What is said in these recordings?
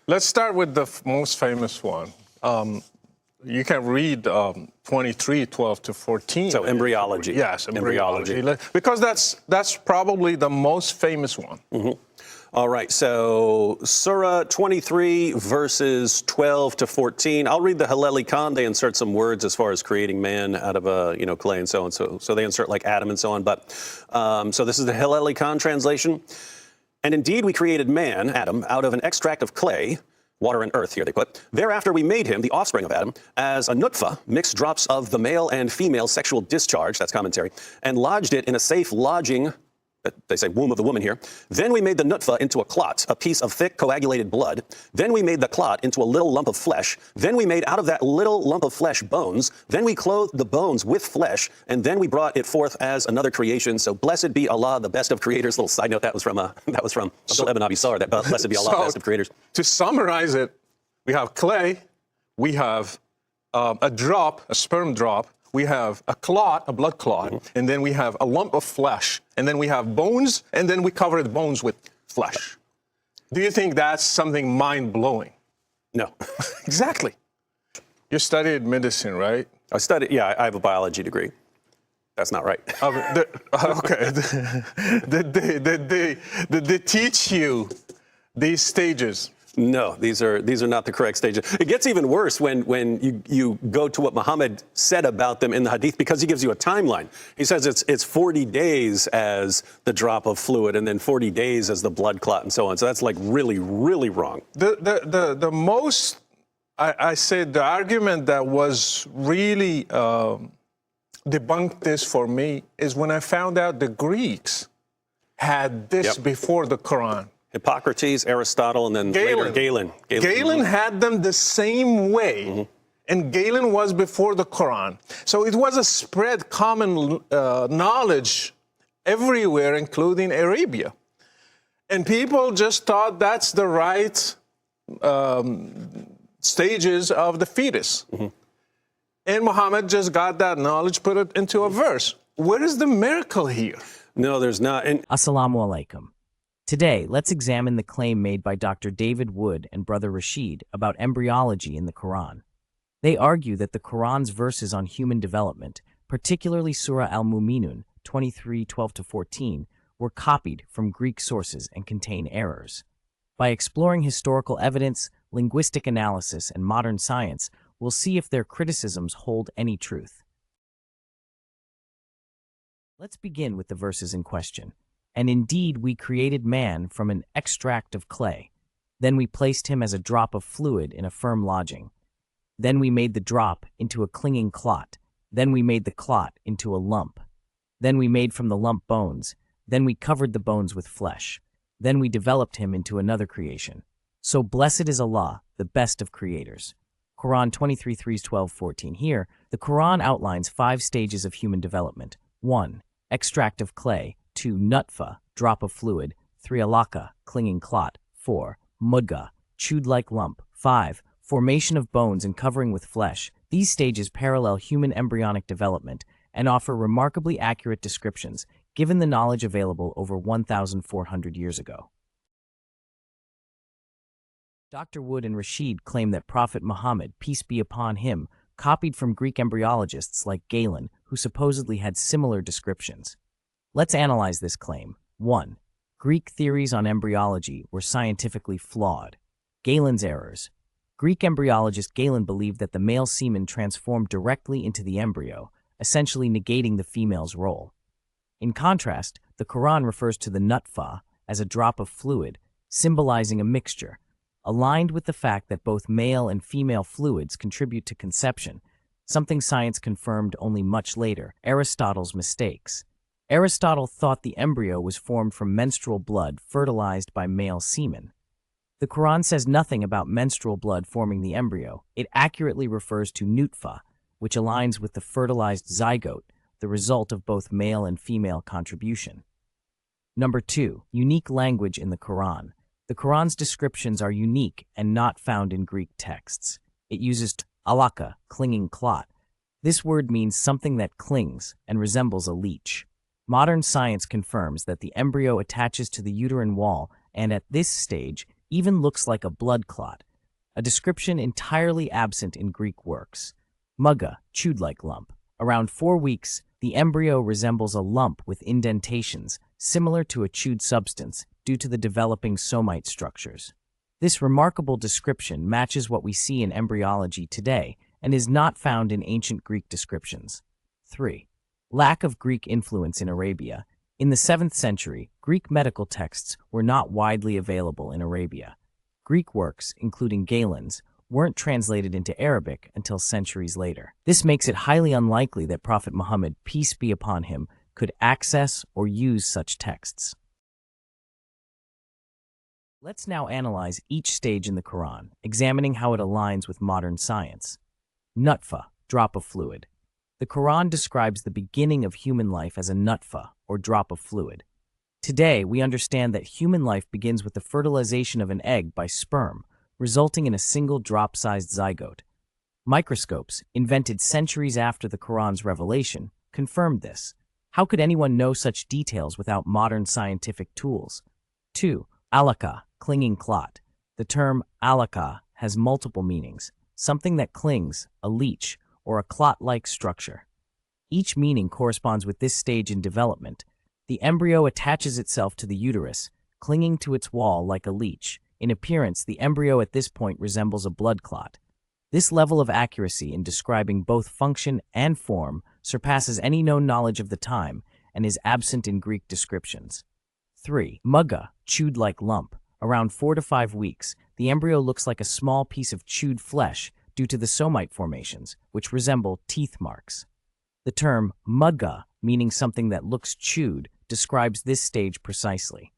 Let's start with the most famous one. You can read 23, 12 to 14. So embryology. Yes, embryology. Because that's probably the most famous one. Mm-hmm. All right, so Surah 23, verses 12 to 14. I'll read the Haleli Khan. They insert some words as far as creating man out of clay and so on. So they insert like Adam and so on. But so this is the Haleli Khan translation. And indeed, we created man, Adam, out of an extract of clay, water and earth, here they put. Thereafter, we made him, the offspring of Adam, as a nutfa, mixed drops of the male and female sexual discharge, that's commentary, and lodged it in a safe lodging, they say womb of the woman here. Then we made the nutfa into a clot, a piece of thick coagulated blood. Then we made the clot into a little lump of flesh. Then we made out of that little lump of flesh bones. Then we clothed the bones with flesh, and then we brought it forth as another creation. So blessed be Allah, the best of creators. Little side note, that was from Abdul Ibn Abi Sar, that blessed be Allah, best of creators. To summarize it, we have clay, we have a drop, a sperm drop, we have a clot, a blood clot, and then we have a lump of flesh, and then we have bones, and then we cover the bones with flesh. Do you think that's something mind-blowing? No. Exactly. You studied medicine, right? I have a biology degree. That's not right. Okay. Did they teach you these stages? No, these are not the correct stages. It gets even worse when you go to what Muhammad said about them in the hadith, because he gives you a timeline. He says it's 40 days as the drop of fluid and then 40 days as the blood clot and so on. So that's like really, really wrong. The most, I say, the argument that was really debunked this for me is when I found out the Greeks had this before the Quran. Hippocrates, Aristotle, and then later Galen. Galen had them the same way, and Galen was before the Quran. So it was a spread common knowledge everywhere, including Arabia. And people just thought that's the right stages of the fetus. And Muhammad just got that knowledge, put it into a verse. Where is the miracle here? No, there's not. Assalamu alaikum. Today, let's examine the claim made by Dr. David Wood and Brother Rachid about embryology in the Quran. They argue that the Quran's verses on human development, particularly Surah Al-Mu'minun 23:12-14, were copied from Greek sources and contain errors. By exploring historical evidence, linguistic analysis, and modern science, we'll see if their criticisms hold any truth. Let's begin with the verses in question. And indeed, we created man from an extract of clay. Then we placed him as a drop of fluid in a firm lodging. Then we made the drop into a clinging clot. Then we made the clot into a lump. Then we made from the lump bones. Then we covered the bones with flesh. Then we developed him into another creation. So blessed is Allah, the best of creators. Quran 23:12-14. Here, the Quran outlines 5 stages of human development. 1. Extract of clay. 2. Nutfa, drop of fluid. 3. Alaka, clinging clot. 4. Mudga, chewed-like lump. 5. Formation of bones and covering with flesh. These stages parallel human embryonic development and offer remarkably accurate descriptions, given the knowledge available over 1,400 years ago. Dr. Wood and Rachid claim that Prophet Muhammad, peace be upon him, copied from Greek embryologists like Galen, who supposedly had similar descriptions. Let's analyze this claim. 1. Greek theories on embryology were scientifically flawed. Galen's errors. Greek embryologist Galen believed that the male semen transformed directly into the embryo, essentially negating the female's role. In contrast, the Quran refers to the nutfa as a drop of fluid, symbolizing a mixture, aligned with the fact that both male and female fluids contribute to conception, something science confirmed only much later. Aristotle's mistakes. Aristotle thought the embryo was formed from menstrual blood fertilized by male semen. The Quran says nothing about menstrual blood forming the embryo. It accurately refers to nutfa, which aligns with the fertilized zygote, the result of both male and female contribution. Number 2. Unique language in the Quran. The Quran's descriptions are unique and not found in Greek texts. It uses alaka, clinging clot. This word means something that clings and resembles a leech. Modern science confirms that the embryo attaches to the uterine wall, and at this stage, even looks like a blood clot, a description entirely absent in Greek works. Mugga, chewed-like lump. Around 4 weeks, the embryo resembles a lump with indentations, similar to a chewed substance, due to the developing somite structures. This remarkable description matches what we see in embryology today and is not found in ancient Greek descriptions. 3. Lack of Greek influence in Arabia. In the 7th century, Greek medical texts were not widely available in Arabia. Greek works, including Galen's, weren't translated into Arabic until centuries later. This makes it highly unlikely that Prophet Muhammad, peace be upon him, could access or use such texts. Let's now analyze each stage in the Quran, examining how it aligns with modern science. Nutfa, drop of fluid. The Quran describes the beginning of human life as a nutfa, or drop of fluid. Today, we understand that human life begins with the fertilization of an egg by sperm, resulting in a single drop-sized zygote. Microscopes, invented centuries after the Quran's revelation, confirmed this. How could anyone know such details without modern scientific tools? 2. Alaka, clinging clot. The term alaka has multiple meanings, something that clings, a leech, or a clot-like structure. Each meaning corresponds with this stage in development. The embryo attaches itself to the uterus, clinging to its wall like a leech. In appearance, the embryo at this point resembles a blood clot. This level of accuracy in describing both function and form surpasses any known knowledge of the time and is absent in Greek descriptions. 3. Mugga, chewed-like lump. Around 4 to 5 weeks, the embryo looks like a small piece of chewed flesh due to the somite formations, which resemble teeth marks. The term mugga, meaning something that looks chewed, describes this stage precisely.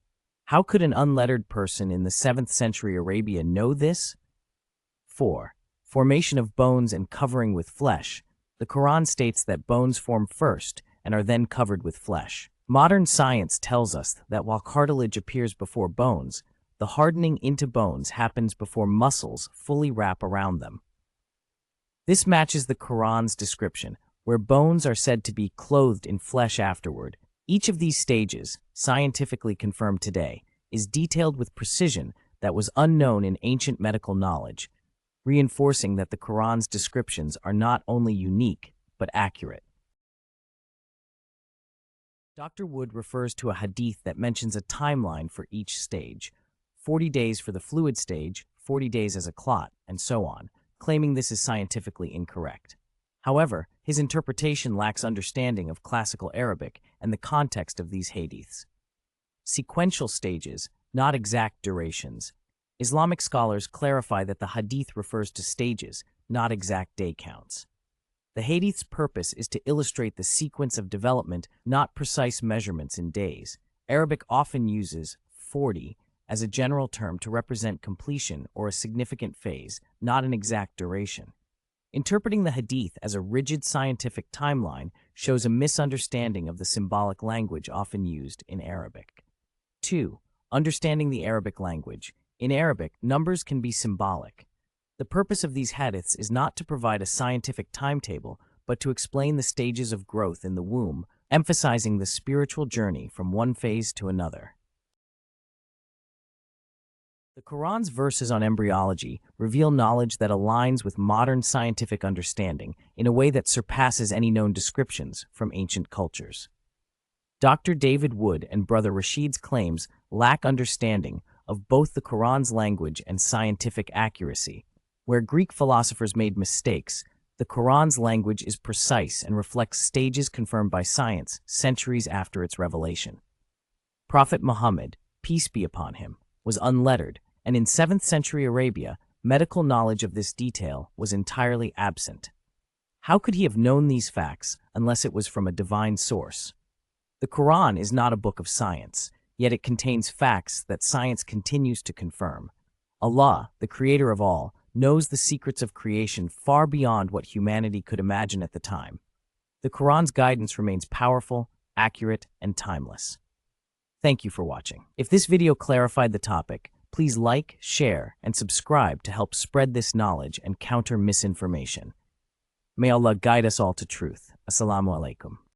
How could an unlettered person in the 7th century Arabia know this? 4. Formation of bones and covering with flesh. The Quran states that bones form first and are then covered with flesh. Modern science tells us that while cartilage appears before bones, the hardening into bones happens before muscles fully wrap around them. This matches the Quran's description, where bones are said to be clothed in flesh afterward. Each of these stages, scientifically confirmed today, is detailed with precision that was unknown in ancient medical knowledge, reinforcing that the Quran's descriptions are not only unique, but accurate. Dr. Wood refers to a hadith that mentions a timeline for each stage, 40 days for the fluid stage, 40 days as a clot, and so on, claiming this is scientifically incorrect. However, his interpretation lacks understanding of classical Arabic and the context of these hadiths. Sequential stages, not exact durations. Islamic scholars clarify that the hadith refers to stages, not exact day counts. The hadith's purpose is to illustrate the sequence of development, not precise measurements in days. Arabic often uses 40 as a general term to represent completion or a significant phase, not an exact duration. Interpreting the hadith as a rigid scientific timeline shows a misunderstanding of the symbolic language often used in Arabic. 2. Understanding the Arabic language. In Arabic, numbers can be symbolic. The purpose of these hadiths is not to provide a scientific timetable, but to explain the stages of growth in the womb, emphasizing the spiritual journey from one phase to another. The Quran's verses on embryology reveal knowledge that aligns with modern scientific understanding in a way that surpasses any known descriptions from ancient cultures. Dr. David Wood and Brother Rachid's claims lack understanding of both the Quran's language and scientific accuracy. Where Greek philosophers made mistakes, the Quran's language is precise and reflects stages confirmed by science centuries after its revelation. Prophet Muhammad, peace be upon him, was unlettered, and in 7th century Arabia, medical knowledge of this detail was entirely absent. How could he have known these facts unless it was from a divine source? The Quran is not a book of science, yet it contains facts that science continues to confirm. Allah, the creator of all, knows the secrets of creation far beyond what humanity could imagine at the time. The Quran's guidance remains powerful, accurate, and timeless. Thank you for watching. If this video clarified the topic, please like, share, and subscribe to help spread this knowledge and counter misinformation. May Allah guide us all to truth. Assalamu alaikum.